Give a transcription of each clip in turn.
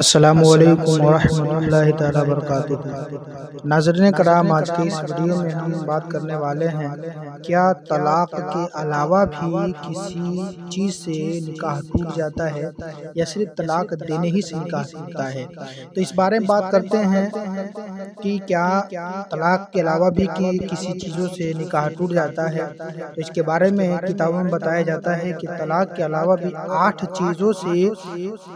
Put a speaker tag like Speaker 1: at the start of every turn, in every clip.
Speaker 1: السلام علیکم ورحمۃ اللہ تعالی وبرکاتہ۔ ناظرین کرام، آج کی اس ویڈیو میں ہم بات کرنے والے ہیں کیا طلاق کے علاوہ بھی کسی چیز سے نکاح ٹوٹ جاتا ہے یا صرف طلاق دینے ہی سے نکاح ٹوٹتا ہے۔ تو اس بارے میں بات کرتے ہیں کہ کیا طلاق کے علاوہ بھی کسی چیزوں سے نکاح ٹوٹ جاتا ہے۔ تو اس کے بارے میں کتابوں میں بتایا جاتا ہے کہ طلاق کے علاوہ بھی 8 چیزوں سے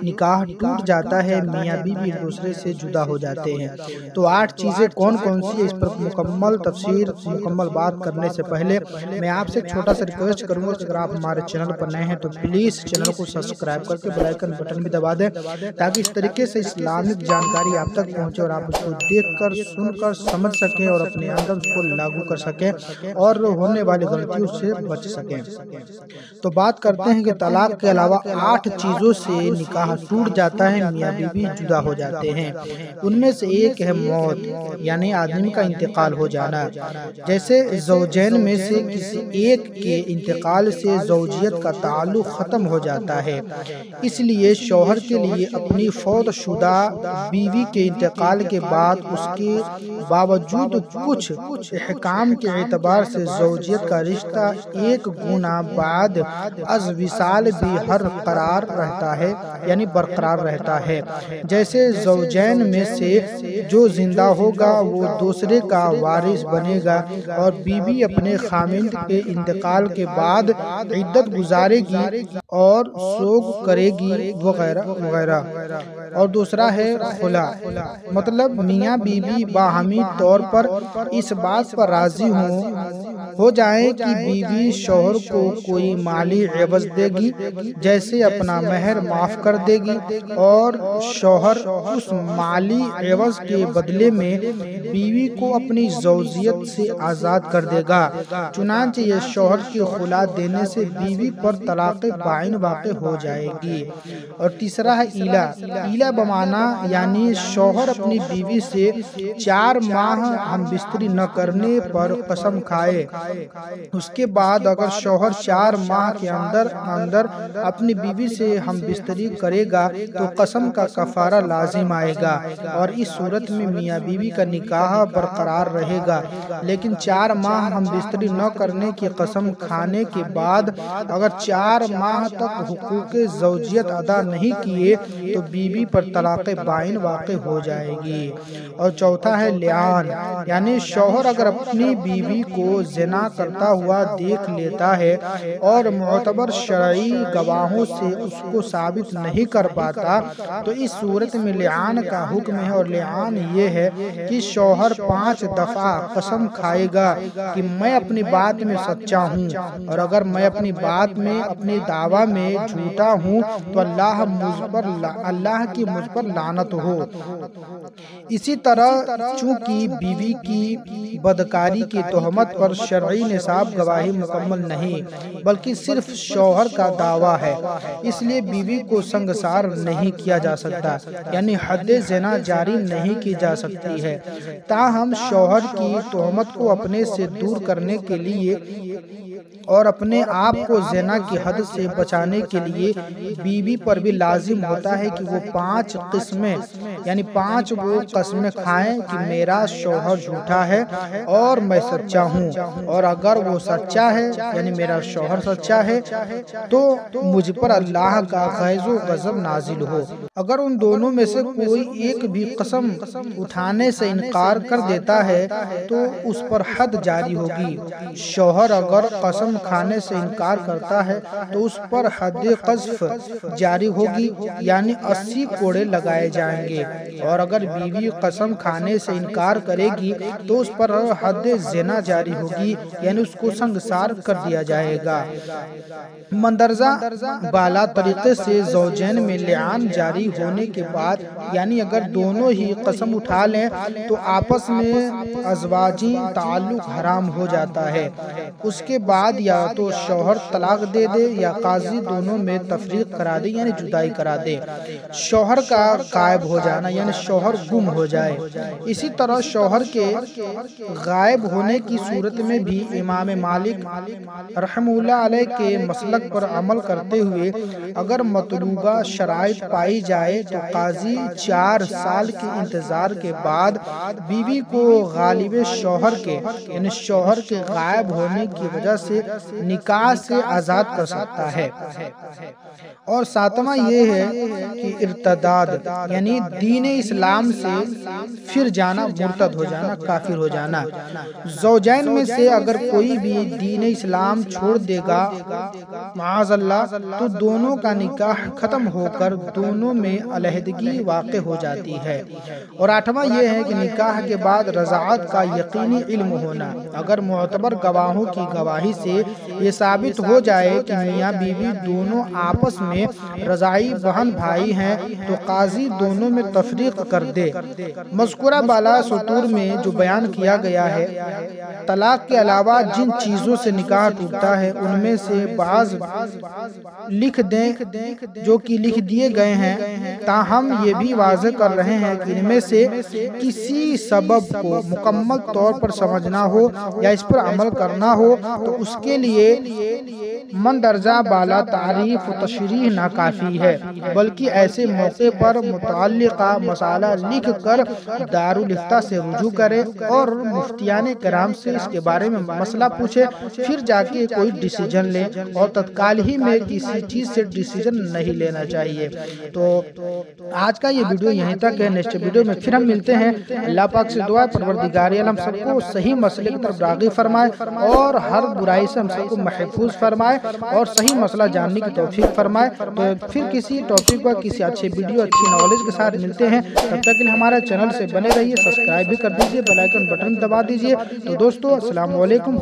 Speaker 1: نکاح ٹوٹ جاتا ہے، میاں بیوی ایک دوسرے سے جدا ہو جاتے ہیں۔ تو 8 چیزیں کون کون سی ہیں، اس پر مکمل تفسیر مکمل بات کرنے سے پہلے میں آپ سے ایک چھوٹا سا ریکویسٹ کروں گا کہ اگر آپ ہمارے چینل پر نئے ہیں تو پلیز چینل کو سبسکرائب کر کے بیل آئیکن بٹن بھی دبا دیں تاکہ اس طریقے سے اسلامک جانکاری آپ تک پہنچے اور آپ اس کو دیکھ کر سن کر سمجھ سکیں اور اپنے اندر اس کو لاگو کر سکیں اور ہونے والی غلطیوں سے بچ سکیں۔ تو بات کرتے ہیں کہ طلاق کے علاوہ 8 چیزوں سے نکاح ٹوٹ جاتا ہے، میاں بیوی جدا ہو جاتے ہیں۔ ان میں سے ایک ہے موت، یعنی آدمی کا انتقال ہو جانا۔ جیسے زوجین میں سے کسی ایک کے انتقال سے زوجیت کا تعلق ختم ہو جاتا ہے، اس لیے شوہر کے لیے اپنی فوت شدہ بیوی کے انتقال کے بعد اس کے باوجود کچھ احکام کے اعتبار سے زوجیت کا رشتہ ایک گنا بعد از وصال بھی برقرار رہتا ہے، یعنی برقرار رہتا ہے۔ جیسے زوجین میں سے جو زندہ ہوگا وہ دوسرے کا وارث بنے گا اور بیوی اپنے خاوند کے انتقال کے بعد عدت گزارے گی اور سوگ کرے گی وغیرہ وغیرہ۔ اور دوسرا ہے خلا، مطلب میاں بیوی باہمی طور پر اس بات پر راضی ہو جائیں کہ بیوی شوہر کو کوئی مالی عوض دے گی، جیسے اپنا مہر معاف کر دے گی اور شوہر اس مالی عوض کے بدلے میں بیوی کو اپنی زوجیت سے آزاد کر دے گا۔ چنانچہ یہ شوہر کی خلا دینے سے بیوی پر طلاق بائن واقع ہو جائے گی۔ اور تیسرا ہے ایلا، ایلا بمعنی یعنی شوہر اپنی بیوی سے 4 ماہ ہم بستری نہ کرنے پر قسم کھائے، اس کے بعد اگر شوہر 4 ماہ کے اندر اپنی بیوی سے ہم بستری کرے گا تو قسم کا کفارہ لازم آئے گا اور اس صورت میں میاں بیوی کا نکاح برقرار رہے گا۔ لیکن 4 ماہ ہم بستری نہ کرنے کی قسم کھانے کے بعد اگر 4 ماہ تک حقوق زوجیت ادا نہیں کیے تو بیوی پر طلاق بائن واقع ہو جائے گی۔ اور چوتھا ہے لعان، یعنی شوہر اگر اپنی بیوی کو زنا کرتا ہوا دیکھ لیتا ہے اور معتبر شرعی گواہوں سے اس کو ثابت نہیں کر پاتا تو اس صورت میں لعان کا حکم ہے۔ اور لعان یہ ہے کہ شوہر 5 دفعہ قسم کھائے گا کہ میں اپنی بات میں سچا ہوں اور اگر میں اپنی بات میں اپنی دعویٰ میں جھوٹا ہوں تو اللہ کی مجھ پر لعنت ہو۔ اسی طرح چونکہ بیوی کی بدکاری کی تہمت پر شرعی نصاب گواہی مکمل نہیں بلکہ صرف شوہر کا دعویٰ ہے، اس لیے بیوی کو سنگسار نہیں کیا جا سکتا، یعنی حد زنا جاری نہیں کی جا سکتی ہے۔ تاہم شوہر کی تہمت کو اپنے سے دور کرنے کے لیے اور اپنے آپ کو زنا کی حد سے بچانے کے لیے بیوی پر بھی لازم ہوتا ہے کہ وہ 5 قسمیں یعنی 5 وہ قسمیں کھائیں کہ میرا شوہر جھوٹا ہے اور میں سچا ہوں، اور اگر وہ سچا ہے یعنی میرا شوہر سچا ہے تو مجھ پر اللہ کا غیظ و غضب نازل ہو۔ اگر ان دونوں میں سے کوئی ایک بھی قسم اٹھانے سے انکار کر دیتا ہے تو اس پر حد جاری ہوگی۔ شوہر اگر قسم کھانے سے انکار کرتا ہے تو اس پر حد قذف جاری ہوگی، یعنی 80 کوڑے لگائے جائیں گے، اور اگر بیوی قسم کھانے سے انکار کرے گی تو اس پر حد زنا جاری ہوگی، یعنی اس کو سنگسار کر دیا جائے گا۔ مندرجہ بالا طریقے سے زوجین میں لعان جاری ہونے کے بعد یعنی اگر دونوں ہی قسم اٹھا لیں تو آپس میں ازواجی تعلق حرام ہو جاتا ہے۔ اس کے بعد یا تو شوہر طلاق دے دے یا قاضی دونوں میں تفریق کرا دے یعنی جدائی کرا دے۔ شوہر کا غائب ہو جانا یعنی شوہر گم ہو جائے۔ اسی طرح شوہر کے غائب ہونے کی صورت میں بھی امام مالک رحمہ اللہ علیہ کے مسلک پر عمل کرتے ہوئے اگر مطلوبہ شرائط پائی جائے تو قاضی 4 سال کے انتظار کے بعد بیوی کو غالب شوہر کے یعنی شوہر کے غائب ہونے کی وجہ سے نکاح سے آزاد کر سکتا ہے۔ اور 7واں یہ ہے کہ ارتداد یعنی دین اسلام سے پھر جانا، مرتد ہو جانا، کافر ہو جانا۔ زوجین میں سے اگر کوئی بھی دین اسلام چھوڑ دے گا معاذ اللہ تو دونوں کا نکاح ختم ہو کر دونوں میں علیحدگی واقع ہو جاتی ہے۔ اور 8واں یہ ہے کہ نکاح کے بعد رضاعت کا یقینی علم ہونا۔ اگر معتبر گواہوں کی گواہی سے یہ ثابت ہو جائے کہ میاں بیوی دونوں آپس میں رضاعی بہن بھائی ہیں تو قاضی دونوں میں تفریق کر دے۔ مذکورہ بالا سطور میں جو بیان کیا گیا ہے، طلاق کے علاوہ جن چیزوں سے نکاح ٹوٹتا ہے ان میں سے بعض لکھ دیں جو کہ لکھ دیے گئے ہیں، تاہم یہ بھی واضح کر رہے ہیں کہ ان میں سے کسی سبب کو مکمل طور پر سمجھنا ہو یا اس پر عمل کرنا ہو تو اس کے لیے مندرجہ بالا تعریف و تشریح ناکافی ہے، بلکہ ایسے موقع پر متعلقہ مسئلہ لکھ کر دارالفتہ سے رجوع کرے اور مفتیان کرام سے اس کے بارے میں مسئلہ پوچھے، پھر جا کے کوئی ڈیسیجن لے، اور تتکال ہی میں کسی چیز سے ڈیسیجن نہیں لینا چاہیے۔ تو آج کا یہ ویڈیو یہیں تک ہے، نیکسٹ ویڈیو میں پھر ہم ملتے ہیں۔ اللہ پاک سے دعا ہے پروردگار عالم سب کو صحیح مسئلے کی طرف راغب فرمائے اور ہر برائی سے ہم سب کو محفوظ فرمائے اور صحیح مسئلہ جاننے کی توفیق فرمائے۔ تو پھر کسی ٹاپک پر کسی اچھے ویڈیو، اچھی نالج کے ساتھ ملتے ہیں۔ تب تک کے لیے ہمارے چینل سے بنے رہیے، سبسکرائب بھی کر دیجیے، بیل آئیکن بٹن دبا دیجیے۔ تو دوستو السلام علیکم۔